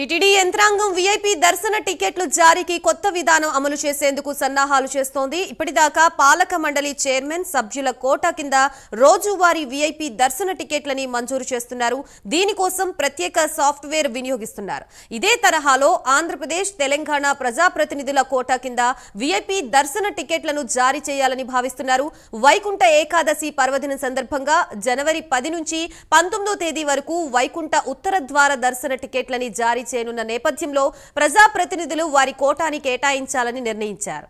TTD యంత్రాంగం VIP దర్శన టికెట్లు జారీకి కొత్త విధానం అమలు చేసేందుకు సన్నాహాలు చేస్తోంది. ఇప్పటిదాకా పాలక మండలి చైర్మన్ సభ్యుల కోటా కింద రోజువారీ వీఐపీ దర్శన టికెట్లని మంజూరు చేస్తున్నారు. దీనికోసం ప్రత్యేక సాఫ్ట్వేర్ వినియోగిస్తున్నారు. ఇదే తరహాలో ఆంధ్రప్రదేశ్, తెలంగాణ ప్రజాప్రతినిధుల కోటా కింద వీఐపీ దర్శన టికెట్లను జారీ చేయాలని భావిస్తున్నారు. వైకుంఠ ఏకాదశి పర్వదినం సందర్భంగా జనవరి 10 నుంచి 19వ తేదీ వరకు వైకుంఠ ఉత్తర ద్వార దర్శన టికెట్లని జారీ చేయనున్న నేపథ్యంలో ప్రజాప్రతినిధులు వారి కోటాని కేటాయించాలని నిర్ణయించారు.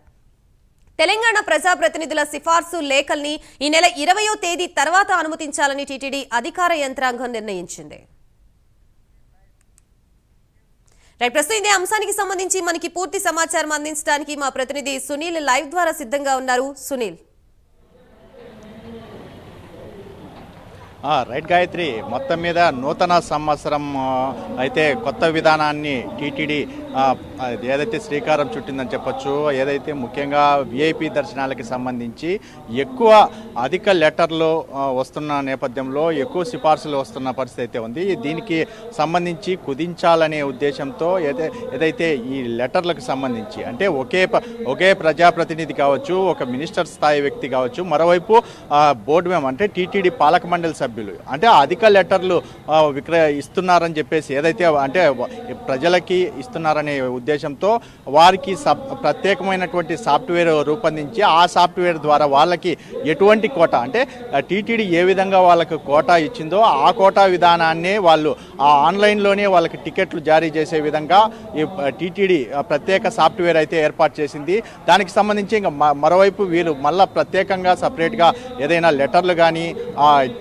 తెలంగాణ ప్రజాప్రతినిధుల సిఫార్సు లేఖల్ని ఈ నెల 20వ తేదీ తర్వాత అనుమతించాలని టీటీడీ అధికార యంత్రాంగం నిర్ణయించింది. ప్రస్తుతం ఇదే అంశానికి సంబంధించి మనకి పూర్తి సమాచారం అందించడానికి మా ప్రతినిధి సునీల్ లైవ్ ద్వారా సిద్ధంగా ఉన్నారు. సునీల్. రైట్ గాయత్రి, మొత్తం మీద నూతన సంవత్సరం అయితే కొత్త విధానాన్ని టీటీడీ ఏదైతే శ్రీకారం చుట్టిందని చెప్పొచ్చు. ఏదైతే ముఖ్యంగా విఐపి దర్శనాలకి సంబంధించి ఎక్కువ అధిక లెటర్లు వస్తున్న నేపథ్యంలో ఎక్కువ సిఫార్సులు వస్తున్న పరిస్థితి అయితే ఉంది. దీనికి సంబంధించి కుదించాలనే ఉద్దేశంతో ఏదైతే ఈ లెటర్లకు సంబంధించి అంటే ఒకే ప్రజాప్రతినిధి కావచ్చు, ఒక మినిస్టర్ స్థాయి వ్యక్తి కావచ్చు, మరోవైపు బోర్డు మెంబర్ అంటే టీటీడీ పాలక మండలి సభ్యులు అంటే అధిక లెటర్లు ఇస్తున్నారని చెప్పేసి ఏదైతే అంటే ప్రజలకి ఇస్తున్నారనే ఉద్దేశంతో వారికి ప్రత్యేకమైనటువంటి సాఫ్ట్వేర్ రూపొందించి ఆ సాఫ్ట్వేర్ ద్వారా వాళ్ళకి ఎటువంటి కోటా అంటే టీటీడీ ఏ విధంగా వాళ్ళకి కోటా ఇచ్చిందో ఆ కోటా విధానాన్ని వాళ్ళు ఆ ఆన్లైన్లోనే వాళ్ళకి టికెట్లు జారీ చేసే విధంగా ఈ టీటీడీ ప్రత్యేక సాఫ్ట్వేర్ అయితే ఏర్పాటు చేసింది. దానికి సంబంధించి ఇంకా మరోవైపు వీళ్ళు మళ్ళీ ప్రత్యేకంగా సపరేట్గా ఏదైనా లెటర్లు కానీ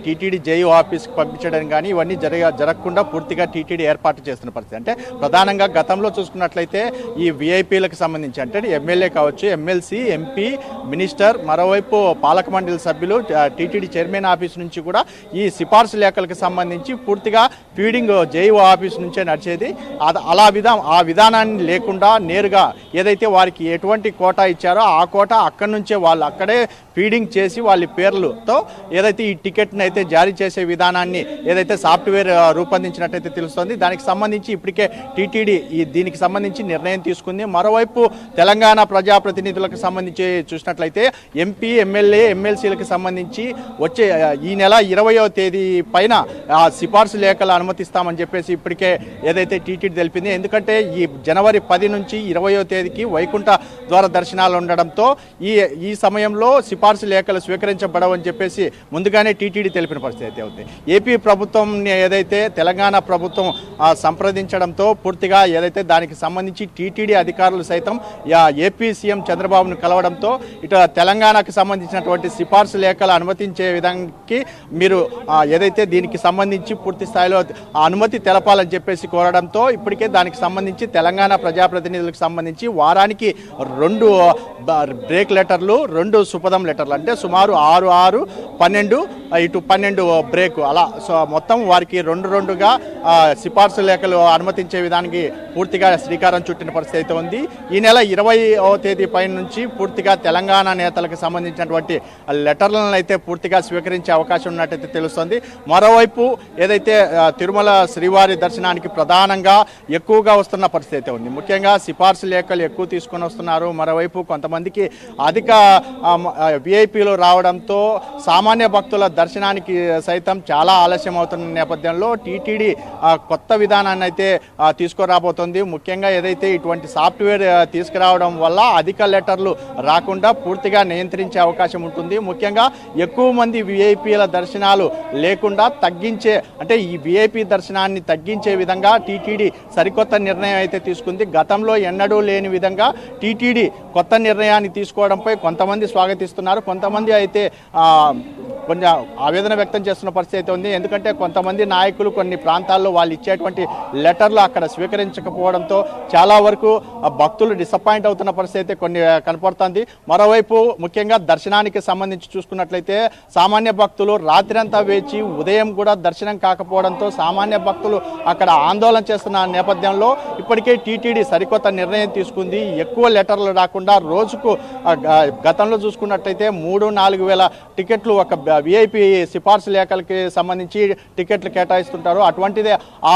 టీటీడీ జేయూ ఆఫీస్కి పంపించడం కానీ ఇవన్నీ జరగకుండా పూర్తిగా టీటీడీ ఏర్పాటు చేస్తున్న పరిస్థితి. అంటే ప్రధానంగా గతంలో చూసుకున్నట్లయితే ఈ విఐపీలకు సంబంధించి అంటే ఎమ్మెల్యే కావచ్చు, ఎమ్మెల్సీ, ఎంపీ, మినిస్టర్, మరోవైపు పాలక మండలి సభ్యులు, టీటీడీ చైర్మన్ ఆఫీస్ నుంచి కూడా ఈ సిఫార్సు లేఖలకు సంబంధించి పూర్తిగా ఫీడింగ్ జేయూ ఆఫీస్ నుంచే నడిచేది. ఆ విధానాన్ని లేకుండా నేరుగా ఏదైతే వారికి ఎటువంటి కోటా ఇచ్చారో ఆ కోటా అక్కడి నుంచే వాళ్ళు అక్కడే ఫీడింగ్ చేసి వాళ్ళ పేర్లతో ఏదైతే ఈ టికెట్ని అయితే జారీ చేసే విధానాన్ని ఏదైతే సాఫ్ట్వేర్ రూపొందించినట్టయితే తెలుస్తోంది. దానికి సంబంధించి ఇప్పటికే టీటీడీ దీనికి సంబంధించి నిర్ణయం తీసుకుంది. మరోవైపు తెలంగాణ ప్రజాప్రతినిధులకు సంబంధించి చూసినట్లయితే ఎంపీ, ఎమ్మెల్యే, ఎమ్మెల్సీలకు సంబంధించి వచ్చే ఈ నెల 20వ తేదీ పైన సిఫార్సు లేఖలు అనుమతిస్తామని చెప్పేసి ఇప్పటికే ఏదైతే టీటీడీ తెలిపింది. ఎందుకంటే ఈ జనవరి 10 నుంచి 20వ తేదీకి వైకుంఠ ద్వార దర్శనాలు ఉండడంతో ఈ సమయంలో సిఫార్సు లేఖలు స్వీకరించబడవని చెప్పేసి ముందుగానే టీటీడీ తెలిపిన పరిస్థితి అయితే ఉంది. ఏపీ ప్రభుత్వం ఏదైతే తెలంగాణ ప్రభుత్వం సంప్రదించడంతో పూర్తిగా ఏదైతే దానికి సంబంధించి టీటీడీ అధికారులు సైతం ఏపీ సీఎం చంద్రబాబును కలవడంతో ఇటు తెలంగాణకు సంబంధించినటువంటి సిఫార్సు లేఖలు అనుమతించే విధానికి మీరు ఏదైతే దీనికి సంబంధించి పూర్తి స్థాయిలో అనుమతి తెలపాలని చెప్పేసి కోరడంతో ఇప్పటికే దానికి సంబంధించి తెలంగాణ ప్రజాప్రతినిధులకు సంబంధించి వారానికి 2 బ్రేక్ లెటర్లు, 2 సుపదం లెటర్లు అంటే సుమారు 6, 12 ఇటు 12 బ్రేక్ అలా మొత్తం వారికి 2గా సిఫార్సు లేఖలు అనుమతించే విధానికి పూర్తిగా శ్రీకారం చుట్టిన పరిస్థితి అయితే ఉంది. ఈ నెల 20వ తేదీ పైన నుంచి పూర్తిగా తెలంగాణ నేతలకు సంబంధించినటువంటి లెటర్లను అయితే పూర్తిగా స్వీకరించే అవకాశం ఉన్నట్టయితే తెలుస్తుంది. మరోవైపు ఏదైతే తిరుమల శ్రీవారి దర్శనానికి ప్రధానంగా ఎక్కువగా వస్తున్న పరిస్థితి అయితే ఉంది. ముఖ్యంగా సిఫార్సు లేఖలు ఎక్కువ తీసుకొని వస్తున్నారు. మరోవైపు కొంతమందికి అధిక విఐపీలు రావడంతో సామాన్య భక్తుల దర్శనానికి సైతం చాలా ఆలస్యం అవుతున్న నేపథ్యంలో టీటీడీ కొత్త విధానాన్ని అయితే తీసుకురాబోతోంది. ముఖ్యంగా ఏదైతే ఇటువంటి సాఫ్ట్వేర్ తీసుకురావడం వల్ల అధిక లెటర్లు రాకుండా పూర్తిగా నియంత్రించే అవకాశం ఉంటుంది. ముఖ్యంగా ఎక్కువ మంది విఐపీల దర్శనాలు లేకుండా తగ్గించే అంటే ఈ విఐపీ దర్శనాన్ని తగ్గించే విధంగా టీటీడీ సరికొత్త నిర్ణయం అయితే తీసుకుంది. గతంలో ఎన్నడూ లేని విధంగా టీటీడీ కొత్త నిర్ణయాన్ని తీసుకోవడంపై కొంతమంది స్వాగతిస్తున్నారు, కొంతమంది అయితే కొంచెం ఆవేదన వ్యక్తం చేస్తున్న పరిస్థితి అయితే ఉంది. ఎందుకంటే కొంతమంది నాయకులు కొన్ని ప్రాంతాల్లో వాళ్ళు ఇచ్చేటువంటి లెటర్లు అక్కడ స్వీకరించకపోవడంతో చాలా వరకు భక్తులు డిసప్పాయింట్ అవుతున్న పరిస్థితి అయితే కొన్ని కనపడుతుంది. మరోవైపు ముఖ్యంగా దర్శనానికి సంబంధించి చూసుకున్నట్లయితే సామాన్య భక్తులు రాత్రంతా వేచి ఉదయం కూడా దర్శనం కాకపోవడంతో సామాన్య భక్తులు అక్కడ ఆందోళన చేస్తున్న నేపథ్యంలో ఇప్పటికే టీటీడీ సరికొత్త నిర్ణయం తీసుకుంది. ఎక్కువ లెటర్లు రాకుండా రోజుకు గతంలో చూసుకున్నట్లయితే 3-4 వేల టికెట్లు ఒక విఐపి సిఫార్సు లేఖలకి సంబంధించి టికెట్లు కేటాయిస్తుంటారో అటువంటిదే ఆ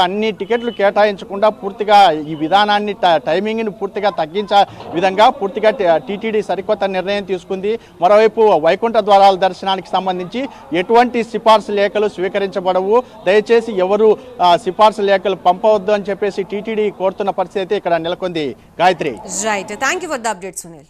అన్ని టికెట్లు కేటాయించకుండా పూర్తిగా ఈ విధానాన్ని టైమింగ్ని పూర్తిగా తగ్గించే విధంగా పూర్తిగా టీటీడీ సరికొత్త నిర్ణయం తీసుకుంది. మరోవైపు వైకుంఠ ద్వారాల దర్శనానికి సంబంధించి ఎటువంటి సిఫార్సు లేఖలు స్వీకరించబడవు, దయచేసి ఎవరు సిఫార్సు లేఖలు పంపవద్దు అని చెప్పేసి టీటీడీ కోరుతున్న పరిస్థితి ఇక్కడ నెలకొంది. Gayatri. Right, thank you for the update Sunil.